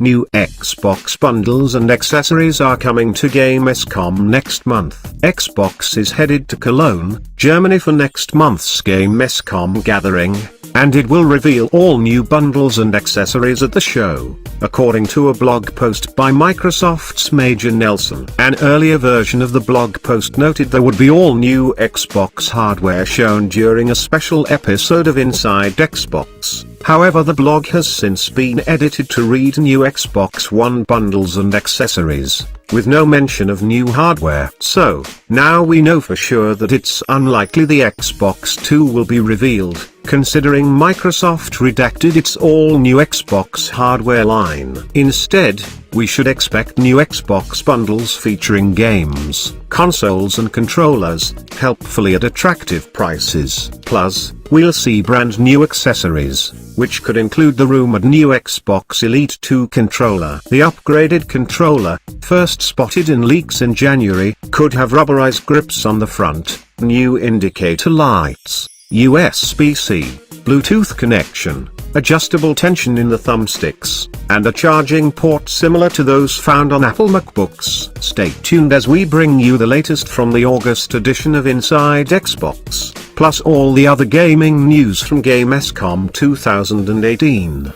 New Xbox bundles and accessories are coming to Gamescom next month. Xbox is headed to Cologne, Germany for next month's Gamescom gathering, and it will reveal all new bundles and accessories at the show, according to a blog post by Microsoft's Major Nelson. An earlier version of the blog post noted there would be all new Xbox hardware shown during a special episode of Inside Xbox. However, the blog has since been edited to read new Xbox One bundles and accessories, with no mention of new hardware. So, now we know for sure that it's unlikely the Xbox 2 will be revealed, considering Microsoft redacted its all-new Xbox hardware line. Instead, we should expect new Xbox bundles featuring games, consoles and controllers, helpfully at attractive prices. Plus, we'll see brand new accessories, which could include the rumored new Xbox Elite 2 controller. The upgraded controller, first spotted in leaks in January, could have rubberized grips on the front, new indicator lights, USB-C, Bluetooth connection, adjustable tension in the thumbsticks, and a charging port similar to those found on Apple MacBooks. Stay tuned as we bring you the latest from the August edition of Inside Xbox, plus all the other gaming news from Gamescom 2018.